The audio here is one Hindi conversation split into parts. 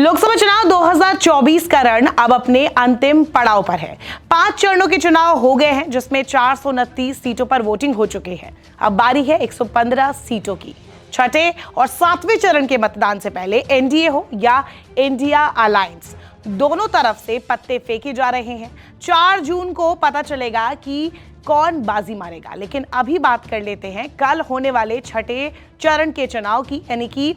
लोकसभा चुनाव 2024 का रण अब अपने अंतिम पड़ाव पर है। 5 चरणों के चुनाव हो गए हैं, जिसमें 429 सीटों पर वोटिंग हो चुकी है। अब बारी है 115 सीटों की। छठे और 7वें चरण के मतदान से पहले एनडीए हो या इंडिया अलायंस, दोनों तरफ से पत्ते फेंके जा रहे हैं। 4 जून को पता चलेगा कि कौन बाजी मारेगा। लेकिन अभी बात कर लेते हैं कल होने वाले छठे चरण के चुनाव की, यानी कि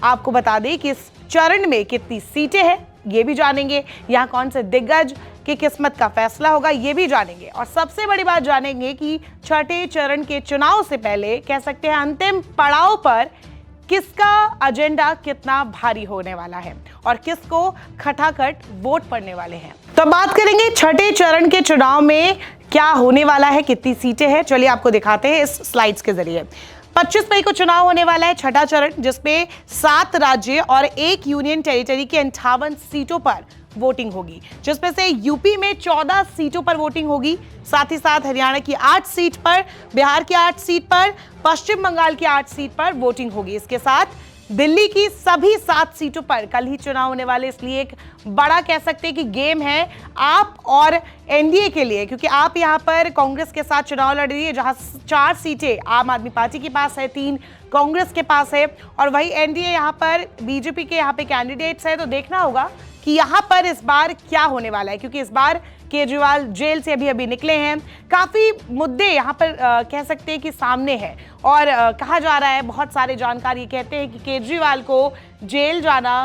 आपको बता दें कि इस चरण में कितनी सीटें हैं ये भी जानेंगे, यहाँ कौन से दिग्गज की किस्मत का फैसला होगा ये भी जानेंगे, और सबसे बड़ी बात जानेंगे कि छठे चरण के चुनाव से पहले कह सकते हैं अंतिम पड़ाव पर किसका एजेंडा कितना भारी होने वाला है और किसको खटाखट वोट पड़ने वाले हैं। तो बात करेंगे छठे चरण के चुनाव में क्या होने वाला है, कितनी सीटें हैं। चलिए आपको दिखाते हैं इस स्लाइड्स के जरिए। 25 मई को चुनाव होने वाला है छठा चरण, जिसमें 7 राज्य और 1 यूनियन टेरिटरी के 58 सीटों पर वोटिंग होगी, जिसमें से यूपी में 14 सीटों पर वोटिंग होगी। साथ ही साथ हरियाणा की 8 सीट पर, बिहार की 8 सीट पर, पश्चिम बंगाल की 8 सीट पर वोटिंग होगी। इसके साथ दिल्ली की सभी 7 सीटों पर कल ही चुनाव होने वाले, इसलिए एक बड़ा कह सकते हैं कि गेम है आप और एनडीए के लिए, क्योंकि आप यहां पर कांग्रेस के साथ चुनाव लड़ रही है, जहां 4 सीटें आम आदमी पार्टी के पास है, 3 कांग्रेस के पास है, और वही एनडीए यहां पर बीजेपी के यहां पे कैंडिडेट्स है। तो देखना होगा कि यहां पर इस बार क्या होने वाला है, क्योंकि इस बार केजरीवाल जेल से अभी निकले हैं। काफी मुद्दे यहां पर कह सकते हैं कि सामने है, और कहा जा रहा है, बहुत सारे जानकार ये कहते हैं कि केजरीवाल को जेल जाना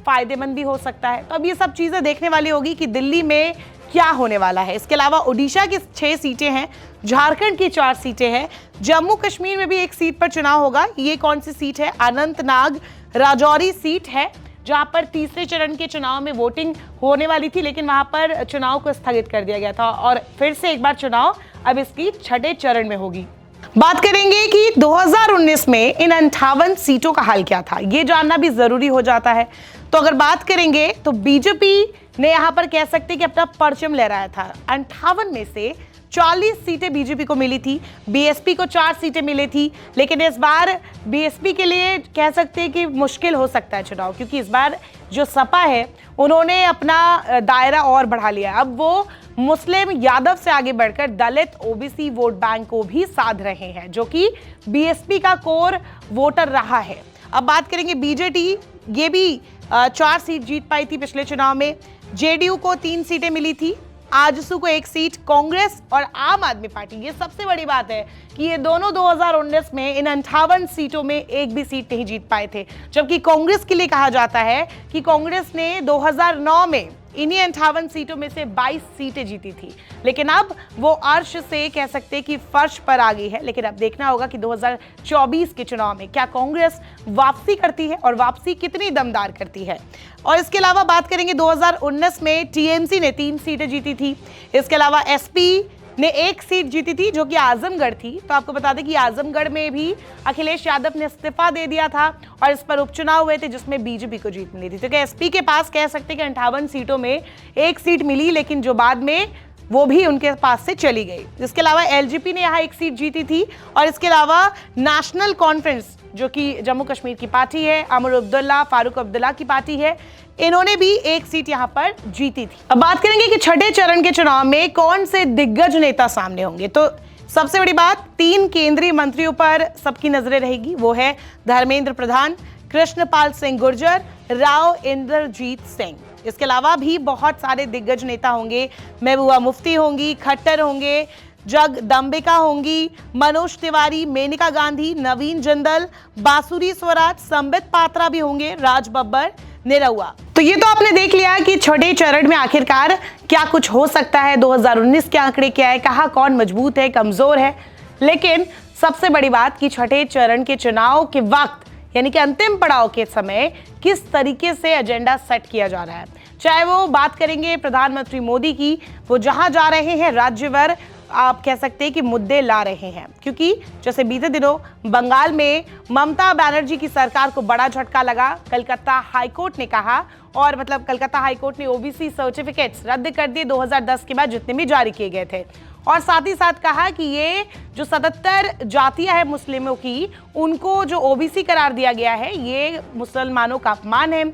फायदेमंद भी हो सकता है। तो अब ये सब चीजें देखने वाली होगी कि दिल्ली में क्या होने वाला है। इसके अलावा उड़ीसा की 6 सीटें हैं, झारखंड की 4 सीटें हैं, जम्मू कश्मीर में भी 1 सीट पर चुनाव होगा। ये कौन सी सीट है? अनंतनाग राजौरी सीट है, जहां पर तीसरे चरण के चुनाव में वोटिंग होने वाली थी, लेकिन वहां पर चुनाव को स्थगित कर दिया गया था, और फिर से एक बार चुनाव अब इसकी छठे चरण में होगी। बात करेंगे कि 2019 में इन 58 सीटों का हाल क्या था, ये जानना भी जरूरी हो जाता है। तो अगर बात करेंगे तो बीजेपी ने यहां पर कह सकते कि अपना परचम लहराया था। 58 में से 40 सीटें बीजेपी को मिली थी, बीएसपी को 4 सीटें मिली थी, लेकिन इस बार बीएसपी के लिए कह सकते हैं कि मुश्किल हो सकता है चुनाव, क्योंकि इस बार जो सपा है उन्होंने अपना दायरा और बढ़ा लिया। अब वो मुस्लिम यादव से आगे बढ़कर दलित ओबीसी वोट बैंक को भी साध रहे हैं, जो कि बीएसपी का कोर वोटर रहा है। अब बात करेंगे बीजेडी, ये भी 4 सीट जीत पाई थी पिछले चुनाव में। जेडीयू को 3 सीटें मिली थी, आजसू को 1 सीट, कांग्रेस और आम आदमी पार्टी, ये सबसे बड़ी बात है कि ये दोनों 2019 में इन 58 सीटों में एक भी सीट नहीं जीत पाए थे। जबकि कांग्रेस के लिए कहा जाता है कि कांग्रेस ने 2009 में इन्हीं 58 सीटों में से 22 सीटें जीती थी, लेकिन अब वो अर्श से कह सकते हैं कि फर्श पर आ गई है। लेकिन अब देखना होगा कि 2024 के चुनाव में क्या कांग्रेस वापसी करती है और वापसी कितनी दमदार करती है। और इसके अलावा बात करेंगे 2019 में टीएमसी ने 3 सीटें जीती थी। इसके अलावा एसपी ने 1 सीट जीती थी, जो कि आजमगढ़ थी। तो आपको बता दें कि आजमगढ़ में भी अखिलेश यादव ने इस्तीफा दे दिया था और इस पर उपचुनाव हुए थे, जिसमें बीजेपी को जीत मिली थी। तो क्या एसपी के पास कह सकते हैं कि 58 सीटों में 1 सीट मिली, लेकिन जो बाद में वो भी उनके पास से चली गई। इसके अलावा एलजेपी ने यहाँ 1 सीट जीती थी, और इसके अलावा नेशनल कॉन्फ्रेंस, जो कि जम्मू कश्मीर की पार्टी है, अमर अब्दुल्ला फारूक अब्दुल्ला की पार्टी है, इन्होंने भी 1 सीट यहां पर जीती थी। अब बात करेंगे कि छठे चरण के चुनाव में कौन से दिग्गज नेता सामने होंगे। तो सबसे बड़ी बात, 3 केंद्रीय मंत्रियों पर सबकी नजरें रहेगी। वो है धर्मेंद्र प्रधान, कृष्णपाल सिंह गुर्जर, राव इंद्रजीत सिंह। इसके अलावा भी बहुत सारे दिग्गज नेता होंगे। महबूबा मुफ्ती होंगी, खट्टर होंगे, जगदम्बिका होंगी, मनोज तिवारी, मेनका गांधी, नवीन जिंदल, बांसुरी स्वराज, संबित पात्रा भी होंगे, राज बब्बर, निरहुआ। तो ये तो आपने देख लिया कि छठे चरण में आखिरकार क्या कुछ हो सकता है, 2019 के आंकड़े क्या है, कहां कौन मजबूत है, कमजोर है। लेकिन सबसे बड़ी बात कि छठे चरण के चुनाव के वक्त, यानी कि अंतिम पड़ाव के समय, किस तरीके से एजेंडा सेट किया जा रहा है। चाहे वो बात करेंगे प्रधानमंत्री मोदी की, वो जहां जा रहे हैं राज्यभर आप कह सकते हैं कि मुद्दे ला रहे हैं, क्योंकि जैसे बीते दिनों बंगाल में ममता बनर्जी की सरकार को बड़ा झटका लगा। कलकत्ता हाईकोर्ट ने कहा, और मतलब कलकत्ता हाईकोर्ट ने ओबीसी सर्टिफिकेट्स रद्द कर दिए 2010 के बाद जितने भी जारी किए गए थे। और साथ ही साथ कहा कि ये जो 77 जातियां हैं मुस्लिमों की, उनको जो ओबीसी करार दिया गया है ये मुसलमानों का अपमान है।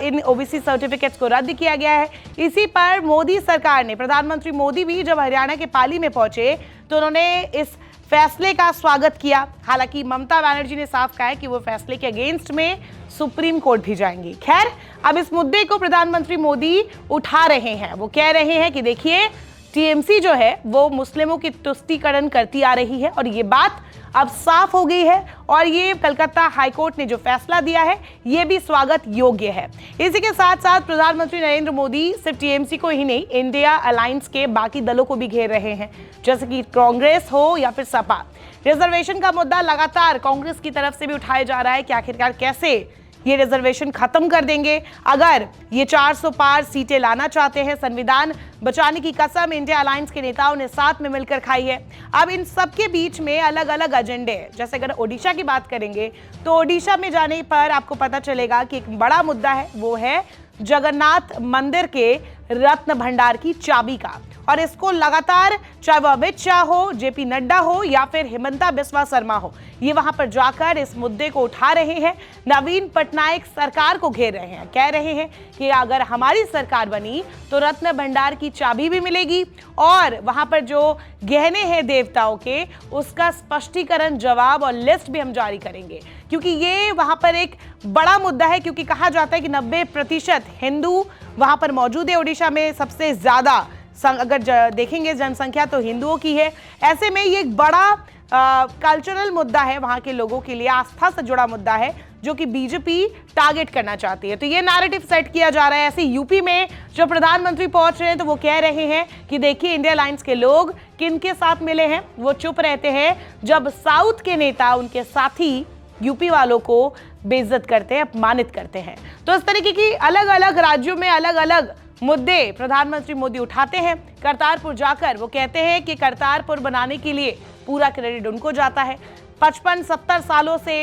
इन ओबीसी सर्टिफिकेट्स को रद्द किया गया है। इसी पर मोदी सरकार ने, प्रधानमंत्री मोदी भी जब हरियाणा के पाली में पहुंचे तो उन्होंने इस फैसले का स्वागत किया। हालांकि ममता बनर्जी ने साफ कहा है कि वो फैसले के अगेंस्ट में सुप्रीम कोर्ट भी जाएंगी। खैर, अब इस मुद्दे को प्रधानमंत्री मोदी उठा रहे हैं। वो कह रहे हैं कि देखिए, टीएमसी जो है वो मुस्लिमों की तुष्टीकरण करती आ रही है और ये बात अब साफ हो गई है और ये कलकत्ता हाईकोर्ट ने जो फैसला दिया है ये भी स्वागत योग्य है। इसी के साथ साथ प्रधानमंत्री नरेंद्र मोदी सिर्फ टीएमसी को ही नहीं, इंडिया अलायंस के बाकी दलों को भी घेर रहे हैं, जैसे कि कांग्रेस हो या फिर सपा। रिजर्वेशन का मुद्दा लगातार कांग्रेस की तरफ से भी उठाया जा रहा है कि आखिरकार कैसे ये रिजर्वेशन खत्म कर देंगे। अगर ये 400 पार सीटें लाना चाहते हैं, संविधान बचाने की कसम इंडिया अलायंस के नेताओं ने साथ में मिलकर खाई है। अब इन सबके बीच में अलग अलग एजेंडे हैं। जैसे अगर ओडिशा की बात करेंगे तो ओडिशा में जाने पर आपको पता चलेगा कि एक बड़ा मुद्दा है, वो है जगन्नाथ मंदिर के रत्न भंडार की चाबी का। और इसको लगातार, चाहे वो अमित शाह हो, जेपी नड्डा हो या फिर हिमंता बिस्वा शर्मा हो, ये वहां पर जाकर इस मुद्दे को उठा रहे हैं। नवीन पटनायक सरकार को घेर रहे हैं, कह रहे हैं कि अगर हमारी सरकार बनी तो रत्न भंडार की चाबी भी मिलेगी और वहां पर जो गहने हैं देवताओं के, उसका स्पष्टीकरण, जवाब और लिस्ट भी हम जारी करेंगे। क्योंकि ये वहां पर एक बड़ा मुद्दा है, क्योंकि कहा जाता है कि 90% हिंदू वहां पर मौजूद है। ओडिशा में सबसे ज्यादा अगर देखेंगे जनसंख्या तो हिंदुओं की है। ऐसे में ये एक बड़ा कल्चरल मुद्दा है, वहां के लोगों के लिए आस्था से जुड़ा मुद्दा है, जो कि बीजेपी टारगेट करना चाहती है। तो ये नैरेटिव सेट किया जा रहा है। ऐसे यूपी में जो प्रधानमंत्री पहुंच रहे हैं तो वो कह रहे हैं कि देखिए, इंडिया अलायंस के लोग किन के साथ मिले हैं। वो चुप रहते हैं जब साउथ के नेता, उनके साथी यूपी वालों को बेइज्जत करते हैं, अपमानित करते हैं। तो इस तरीके की अलग अलग राज्यों में अलग अलग मुद्दे प्रधानमंत्री मोदी उठाते हैं। करतारपुर जाकर वो कहते हैं कि करतारपुर बनाने के लिए पूरा क्रेडिट उनको जाता है। 55-70 सालों से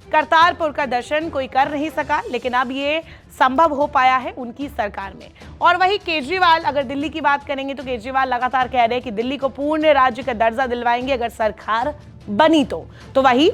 करतारपुर का दर्शन कोई कर नहीं सका, लेकिन अब ये संभव हो पाया है उनकी सरकार में। और वही केजरीवाल, अगर दिल्ली की बात करेंगे तो केजरीवाल लगातार कह रहे हैं कि दिल्ली को पूर्ण राज्य का दर्जा दिलवाएंगे अगर सरकार बनी तो वही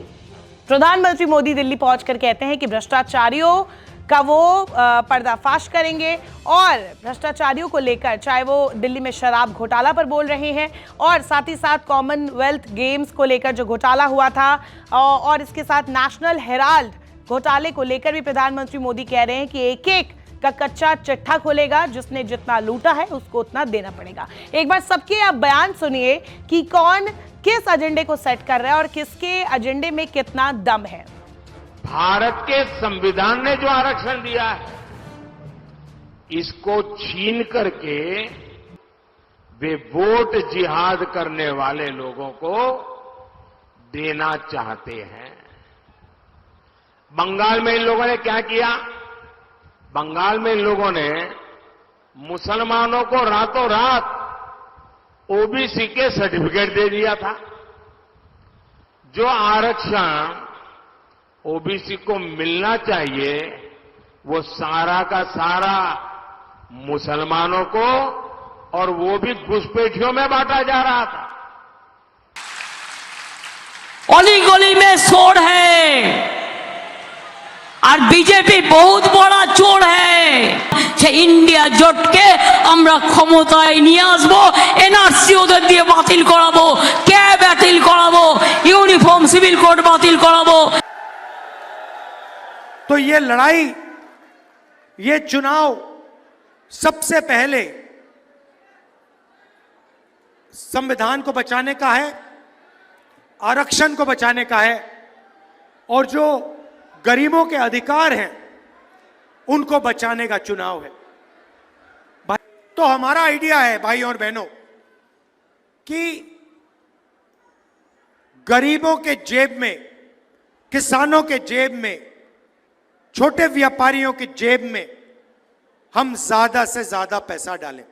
प्रधानमंत्री मोदी दिल्ली पहुंचकर कहते हैं कि भ्रष्टाचारियों का वो पर्दाफाश करेंगे और भ्रष्टाचारियों को लेकर, चाहे वो दिल्ली में शराब घोटाला पर बोल रहे हैं और साथ ही साथ कॉमनवेल्थ गेम्स को लेकर जो घोटाला हुआ था और इसके साथ नेशनल हेराल्ड घोटाले को लेकर भी प्रधानमंत्री मोदी कह रहे हैं कि एक एक का कच्चा चिट्ठा खोलेगा, जिसने जितना लूटा है उसको उतना देना पड़ेगा। एक बार सबके आप बयान सुनिए कि कौन किस एजेंडे को सेट कर रहा है और किसके एजेंडे में कितना दम है। भारत के संविधान ने जो आरक्षण दिया है, इसको छीन करके वे वोट जिहाद करने वाले लोगों को देना चाहते हैं। बंगाल में इन लोगों ने क्या किया? बंगाल में इन लोगों ने मुसलमानों को रातों रात ओबीसी के सर्टिफिकेट दे दिया था। जो आरक्षण ओबीसी को मिलना चाहिए वो सारा का सारा मुसलमानों को, और वो भी घुसपैठियों में बांटा जा रहा था। অলি গলি में शोर है और बीजेपी बहुत बड़ा चोर है। সে ইন্ডিয়া জোটকে আমরা ক্ষমতায় নিয়ে আসবো, এনআরসি ওদের দিয়ে বাতিল করাবো, ক্যাব বাতিল করাবো, ইউনিফর্ম সিভিল কোড বাতিল করাবো। तो ये लड़ाई, ये चुनाव सबसे पहले संविधान को बचाने का है, आरक्षण को बचाने का है और जो गरीबों के अधिकार हैं उनको बचाने का चुनाव है। तो हमारा आइडिया है भाई और बहनों कि गरीबों के जेब में, किसानों के जेब में, छोटे व्यापारियों की जेब में हम ज्यादा से ज्यादा पैसा डालें।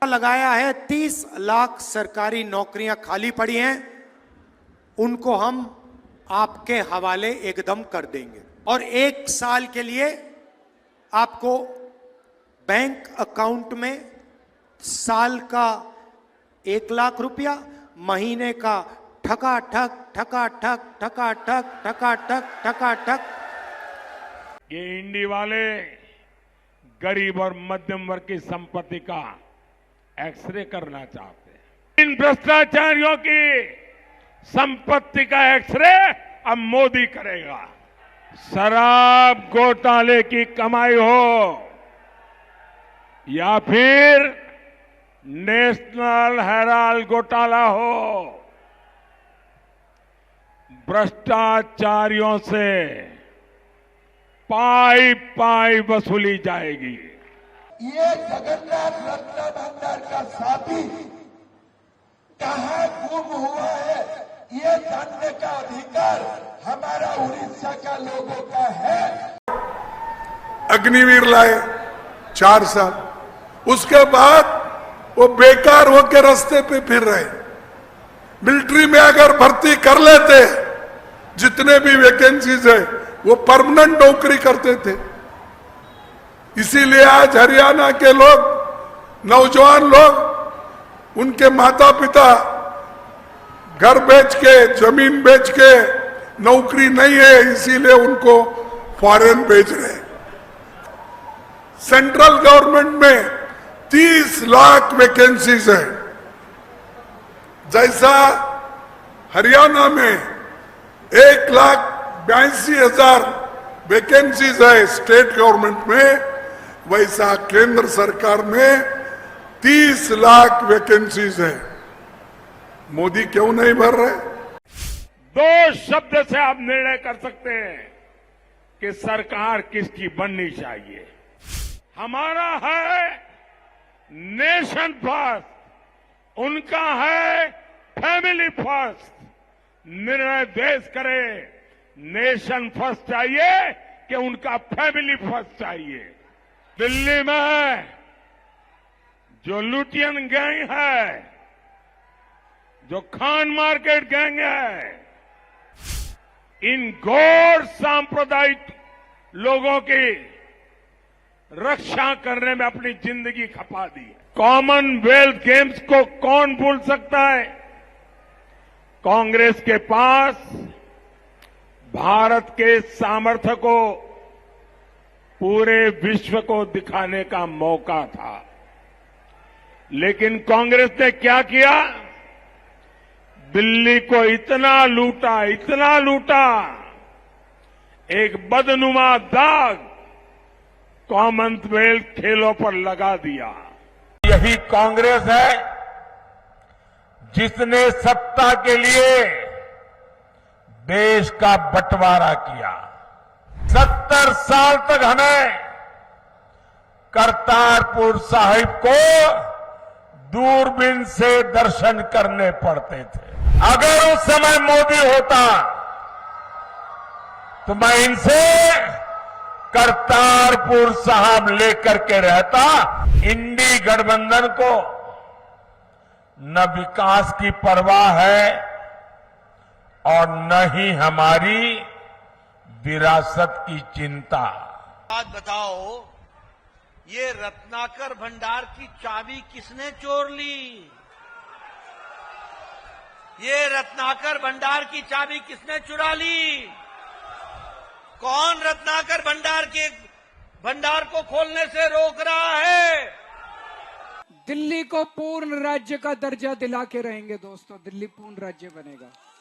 लगाया है 30 लाख सरकारी नौकरियां खाली पड़ी हैं, उनको हम आपके हवाले एकदम कर देंगे और 1 साल के लिए आपको बैंक अकाउंट में साल का 1 लाख रुपया महीने का ठकाठक ठकाठक ठकाठक ठकाठक ठकाठक। ये इंडी वाले गरीब और मध्यम वर्ग की संपत्ति का एक्सरे करना चाहते हैं। इन भ्रष्टाचारियों की संपत्ति का एक्सरे अब मोदी करेगा। शराब घोटाले की कमाई हो या फिर नेशनल हेराल्ड घोटाला हो, भ्रष्टाचारियों से पाई पाई वसूली जाएगी। ये जगन्नाथ रत्न भंडार का साथी कहां गुम हुआ है, ये जानने का अधिकार हमारा उड़ीसा का लोगों का है। अग्निवीर लाए 4 साल, उसके बाद वो बेकार होकर रास्ते पे फिर रहे। मिलिट्री में अगर भर्ती कर लेते, जितने भी वैकेंसीज है वो परमानेंट नौकरी करते थे। इसीलिए आज हरियाणा के लोग, नौजवान लोग, उनके माता पिता घर बेच के, जमीन बेच के, नौकरी नहीं है इसीलिए उनको फॉरेन भेज रहे हैं। सेंट्रल गवर्नमेंट में 30 लाख वैकेंसीज है, जैसा हरियाणा में 1,82,000 वैकेंसीज है स्टेट गवर्नमेंट में, वैसा केंद्र सरकार में 30 लाख वैकेंसीज है। मोदी क्यों नहीं भर रहे? 2 शब्द से आप निर्णय कर सकते हैं कि सरकार किसकी बननी चाहिए। हमारा है नेशन फर्स्ट, उनका है फैमिली फर्स्ट। निर्णय देश करे, नेशन फर्स्ट चाहिए कि उनका फैमिली फर्स्ट चाहिए। दिल्ली में जो लुटियन गैंग है, जो खान मार्केट गैंग है, इन घोर सांप्रदायिक लोगों की रक्षा करने में अपनी जिंदगी खपा दी। कॉमनवेल्थ गेम्स को कौन भूल सकता है? कांग्रेस के पास भारत के सामर्थ्य को पूरे विश्व को दिखाने का मौका था, लेकिन कांग्रेस ने क्या किया? दिल्ली को इतना लूटा, एक बदनुमा दाग कॉमनवेल्थ खेलों पर लगा दिया। यही कांग्रेस है जिसने सत्ता के लिए देश का बंटवारा किया। 70 साल तक हमें करतारपुर साहिब को दूरबीन से दर्शन करने पड़ते थे। अगर उस समय मोदी होता तो मैं इनसे करतारपुर साहब लेकर के रहता। इंडी गठबंधन को न विकास की परवाह है और न ही हमारी विरासत की चिंता। बात बताओ, ये रत्नाकर भंडार की चाबी किसने चोर ली? ये रत्नाकर भंडार की चाबी किसने चुरा ली? कौन रत्नाकर भंडार को खोलने से रोक रहा है? दिल्ली को पूर्ण राज्य का दर्जा दिला के रहेंगे दोस्तों, दिल्ली पूर्ण राज्य बनेगा।